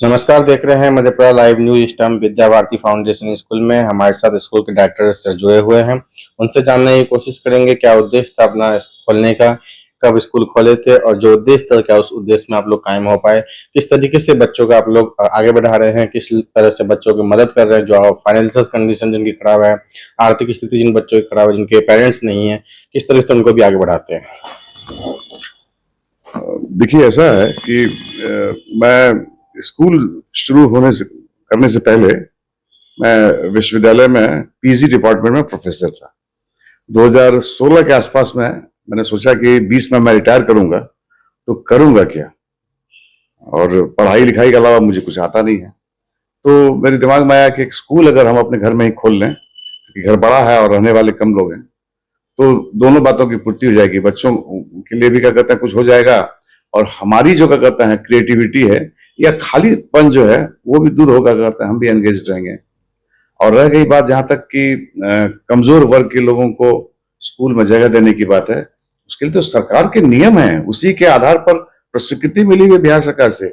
नमस्कार, देख रहे हैं Madhepura live news stump Vidya Bharati foundation school में। हमारे साथ स्कूल के डायरेक्टर सर जुड़े हुए हैं। उनसे जानने की कोशिश करेंगे क्या उद्देश्य था अपना खोलने का, कब स्कूल खोले थे और जो उद्देश्य था क्या उस उद्देश्य में आप लोग कायम हो पाए, किस तरीके से बच्चों को आप लोग आगे बढ़ा रहे हैं, किस तरह से बच्चों की मदद कर रहे हैं जो फाइनेंशियल कंडीशन जिनकी खराब है, आर्थिक स्थिति जिन बच्चों की खराब है, जिनके पेरेंट्स नहीं है, किस तरह से उनको भी आगे बढ़ाते हैं। देखिए, ऐसा है कि मैं स्कूल शुरू करने से पहले मैं विश्वविद्यालय में पीजी डिपार्टमेंट में प्रोफेसर था। 2016 के आसपास में मैंने सोचा कि 20 में मैं रिटायर करूंगा तो करूंगा क्या, और पढ़ाई लिखाई के अलावा मुझे कुछ आता नहीं है। तो मेरे दिमाग में आया कि एक स्कूल अगर हम अपने घर में ही खोल लें, क्योंकि घर बड़ा है और रहने वाले कम लोग हैं, तो दोनों बातों की पूर्ति हो जाएगी। बच्चों के लिए भी क्या कहते हैं कुछ हो जाएगा, और हमारी जो क्या कहते हैं क्रिएटिविटी है या खालीपन जो है वो भी दूर होगा, कहते हैं हम भी एंगेज रहेंगे। और रह गई बात जहां तक कि कमजोर वर्ग के लोगों को स्कूल में जगह देने की बात है, उसके लिए तो सरकार के नियम है, उसी के आधार पर स्वीकृति मिली हुई बिहार सरकार से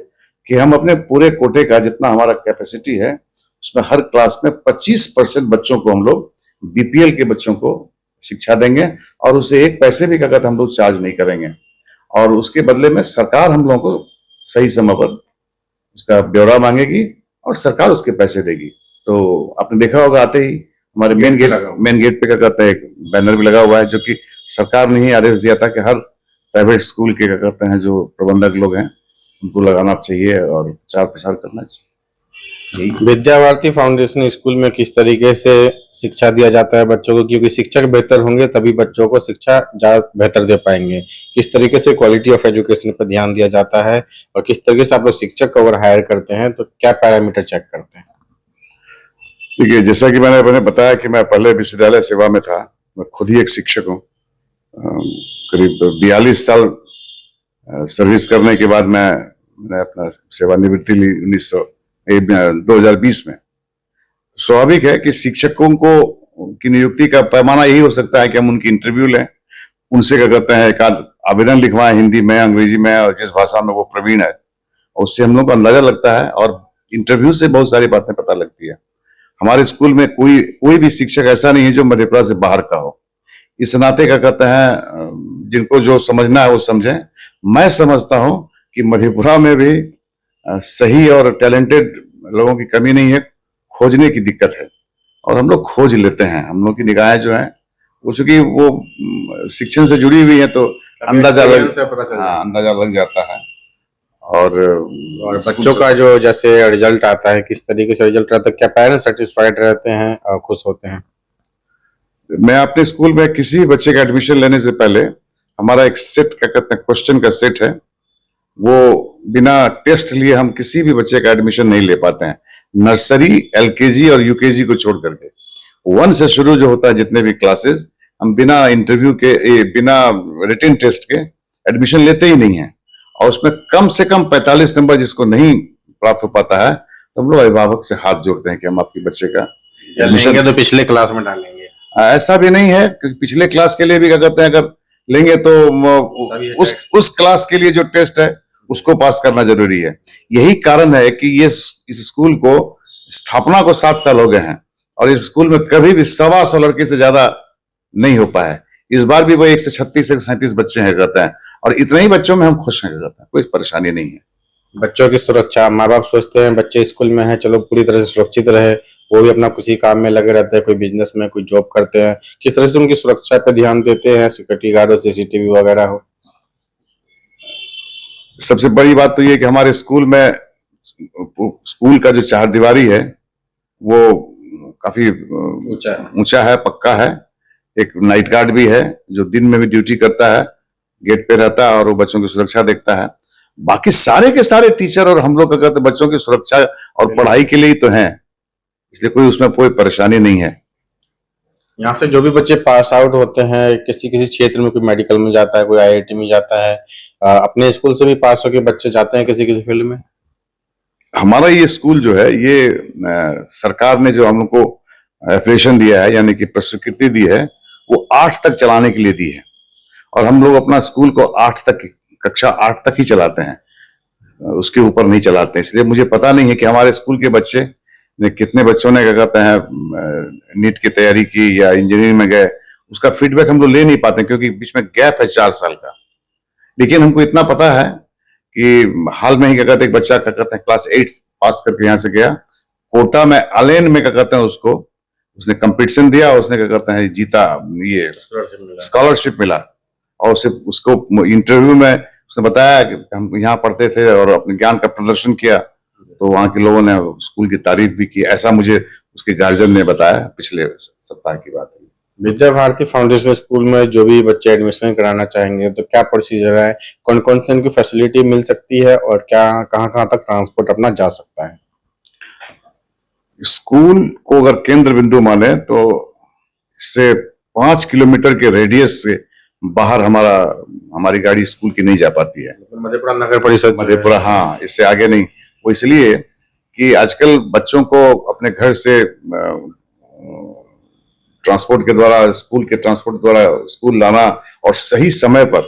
कि हम अपने पूरे कोटे का जितना हमारा कैपेसिटी है उसमें हर क्लास में 25% बच्चों को हम लोग बीपीएल के बच्चों को शिक्षा देंगे, और उसे एक पैसे भी क्या हम लोग चार्ज नहीं करेंगे। और उसके बदले में सरकार हम लोगों को सही समय पर उसका ब्यौरा मांगेगी और सरकार उसके पैसे देगी। तो आपने देखा होगा आते ही हमारे मेन गेट पे क्या कहते हैं एक बैनर भी लगा हुआ है, जो कि सरकार ने ही आदेश दिया था कि हर प्राइवेट स्कूल के क्या कहते हैं जो प्रबंधक लोग हैं उनको लगाना चाहिए और प्रचार प्रसार करना चाहिए। विद्या भारती फाउंडेशन स्कूल में किस तरीके से शिक्षा दिया जाता है बच्चों को, क्योंकि शिक्षक बेहतर होंगे तभी बच्चों को शिक्षा ज्यादा बेहतर दे पाएंगे। किस तरीके से क्वालिटी ऑफ एजुकेशन पर ध्यान दिया जाता है और किस तरीके से आप लोग शिक्षक को अगर हायर करते हैं तो क्या पैरामीटर चेक करते हैं? देखिए, जैसा कि मैंने बताया कि मैं पहले विश्वविद्यालय सेवा में था, मैं खुद ही एक शिक्षक हूँ। करीब 42 साल सर्विस करने के बाद मैंने अपना सेवानिवृत्ति ली 2020 में। स्वाभाविक है कि शिक्षकों को की नियुक्ति का पैमाना यही हो सकता है कि हम उनकी इंटरव्यू लें, उनसे क्या कहते हैं एक आवेदन लिखवाएं हिंदी में, अंग्रेजी में, और जिस भाषा में वो प्रवीण है, और उससे हम लोग को अंदाजा लगता है, और इंटरव्यू से बहुत सारी बातें पता लगती है। हमारे स्कूल में कोई भी शिक्षक ऐसा नहीं है जो मधेपुरा से बाहर का हो। इस नाते क्या कहते हैं जिनको जो समझना है वो समझें। मैं समझता हूं कि मधेपुरा में भी सही और टैलेंटेड लोगों की कमी नहीं है, खोजने की दिक्कत है, और हम लोग खोज लेते हैं। हम लोग की निगाहें जो है वो चूंकि वो शिक्षण से जुड़ी हुई है तो अंदाजा लग जाता है। और बच्चों का जो जैसे रिजल्ट आता है, किस तरीके से रिजल्ट आता है, क्या पेरेंट्स सेटिस्फाइड रहते हैं और खुश होते हैं? मैं अपने स्कूल में किसी भी बच्चे का एडमिशन लेने से पहले हमारा एक सेट क्या कहते हैं क्वेश्चन का सेट है, वो बिना टेस्ट लिए हम किसी भी बच्चे का एडमिशन नहीं ले पाते हैं। नर्सरी, एलकेजी और यूकेजी को छोड़ करके 1 से शुरू जो होता है जितने भी क्लासेस, हम बिना इंटरव्यू के, बिना रिटन टेस्ट के एडमिशन लेते ही नहीं है। और उसमें कम से कम 45 नंबर जिसको नहीं प्राप्त हो पाता है तो हम लोग अभिभावक से हाथ जोड़ते हैं कि हम आपके बच्चे का एडमिशन तो पिछले क्लास में डालेंगे। ऐसा भी नहीं है, क्योंकि पिछले क्लास के लिए भी क्या कहते हैं अगर लेंगे तो उस क्लास के लिए जो टेस्ट है उसको पास करना जरूरी है। यही कारण है कि इस स्कूल को स्थापना को 7 साल हो गए हैं, और इस स्कूल में कभी भी 125 लड़के से ज्यादा नहीं हो पाया है। इस बार भी वो 136 से 37 बच्चे हैं कहते हैं, और इतने ही बच्चों में हम खुश हैं कहते हैं, कोई परेशानी नहीं है। बच्चों की सुरक्षा, माँ बाप सोचते हैं बच्चे स्कूल में हैं चलो पूरी तरह से सुरक्षित रहे, वो भी अपना किसी काम में लगे रहते हैं, कोई बिजनेस में, कोई जॉब करते हैं, किस तरह से उनकी सुरक्षा पे ध्यान देते हैं? सिक्योरिटी गार्ड हो, सीसीटीवी वगैरह हो? सबसे बड़ी बात तो ये कि हमारे स्कूल में स्कूल का जो चारदीवारी है वो काफी ऊंचा है, पक्का है। एक नाइट गार्ड भी है जो दिन में भी ड्यूटी करता है, गेट पे रहता है और वो बच्चों की सुरक्षा देखता है। बाकी सारे के सारे टीचर और हम लोग कहते बच्चों की सुरक्षा और पढ़ाई के लिए तो हैं, इसलिए कोई उसमें कोई परेशानी नहीं है। यहाँ से जो भी बच्चे पास आउट होते हैं, किसी किसी क्षेत्र में, कोई मेडिकल में जाता है, कोई आईआईटी में जाता है, अपने स्कूल से भी पास होके बच्चे जाते हैं किसी किसी फील्ड में। हमारा ये स्कूल जो है ये सरकार ने जो हम लोग को एफिलिएशन दिया है, यानी कि स्वीकृति दी है, वो 8 तक चलाने के लिए दी है, और हम लोग अपना स्कूल को कक्षा 8 तक ही चलाते हैं। उसके ऊपर नहीं चलाते हैं। इसलिए मुझे पता नहीं है कि हमारे स्कूल के बच्चे कितने बच्चों ने क्या कहते हैं नीट की तैयारी की या इंजीनियरिंग में गए, उसका फीडबैक हम लोग ले नहीं पाते क्योंकि बीच में गैप है 4 साल का। लेकिन हमको इतना पता है कि हाल में ही क्या कहते हैं एक बच्चा क्या कहते हैं क्लास 8 पास करके यहाँ से गया, कोटा में आलेन में क्या कहते हैं उसने कंपटीशन दिया, उसने क्या कहते हैं जीता, ये स्कॉलरशिप मिला। और उसको इंटरव्यू में उसने बताया कि हम यहाँ पढ़ते थे और अपने ज्ञान का प्रदर्शन किया, तो वहाँ के लोगों ने स्कूल की तारीफ भी की। ऐसा मुझे उसके गार्जियन ने बताया, पिछले सप्ताह की बात है। विद्या भारती फाउंडेशन स्कूल में जो भी बच्चे एडमिशन कराना चाहेंगे तो क्या प्रोसीजर है, कौन कौन से उनकी फैसिलिटी मिल सकती है और क्या कहाँ कहाँ तक ट्रांसपोर्ट अपना जा सकता है? स्कूल को अगर केंद्र बिंदु माने तो इससे 5 किलोमीटर के रेडियस से बाहर हमारी गाड़ी स्कूल की नहीं जा पाती है। मधेपुरा नगर परिषद, मधेपुरा, हाँ, इससे आगे नहीं। वो इसलिए कि आजकल बच्चों को अपने घर से ट्रांसपोर्ट के द्वारा, स्कूल के ट्रांसपोर्ट द्वारा स्कूल लाना और सही समय पर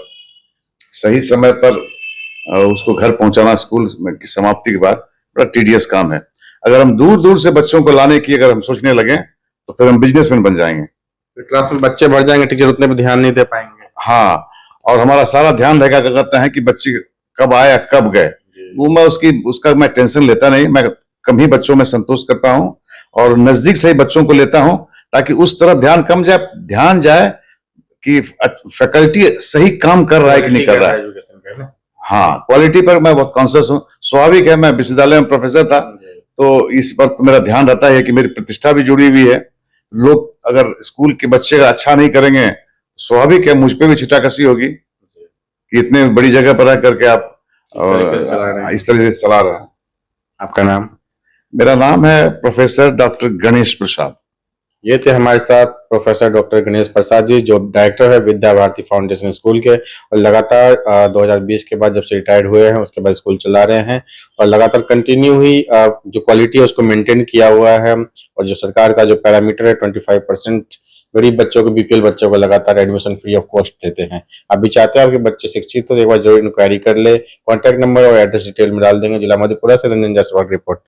उसको घर पहुंचाना स्कूल की समाप्ति के बाद बड़ा टीडियस काम है। अगर हम दूर दूर से बच्चों को लाने की अगर हम सोचने लगे तो फिर हम बिजनेसमैन बन जाएंगे। क्लास में बच्चे भर जाएंगे, टीचर उतने भी ध्यान नहीं दे पाएंगे। हाँ, और हमारा सारा ध्यान रहेगा क्या कहते हैं कि बच्चे कब आया कब गए, वो उसका मैं टेंशन लेता नहीं। मैं कम ही बच्चों में संतोष करता हूँ और नजदीक से ही बच्चों को लेता हूँ ताकि उस तरफ ध्यान जाए कि फैकल्टी सही काम कर रहा है कि नहीं कर रहा है। हाँ, क्वालिटी पर मैं बहुत कॉन्शियस हूँ। स्वाभाविक है, मैं विश्वविद्यालय में प्रोफेसर था तो इस पर तो मेरा ध्यान रहता है कि मेरी प्रतिष्ठा भी जुड़ी हुई है। लोग अगर स्कूल के बच्चे का अच्छा नहीं करेंगे, स्वाभाविक है मुझ पे भी छिटाकसी होगी कि इतने बड़ी जगह पर रह करके आप इस तरह से चला रहे हैं। आपका नाम? मेरा नाम है प्रोफेसर डॉक्टर गणेश प्रसाद। ये थे हमारे साथ प्रोफेसर डॉक्टर गणेश प्रसाद जी, जो डायरेक्टर है विद्या भारती फाउंडेशन स्कूल के, और लगातार 2020 के बाद जब से रिटायर्ड हुए हैं उसके बाद स्कूल चला रहे हैं और लगातार कंटिन्यू हुई जो क्वालिटी है उसको मेंटेन किया हुआ है। और जो सरकार का जो पैरामीटर है 25% गरीब बच्चों को, बीपीएल बच्चों को लगातार एडमिशन फ्री ऑफ कॉस्ट देते हैं। आप भी चाहते हैं आपके बच्चे शिक्षित तो एक बार जरूर इंक्वायरी कर ले। कॉन्टैक्ट नंबर और एड्रेस डिटेल में डाल देंगे। जिला मधेपुरा से रंजन जायसवाल रिपोर्ट।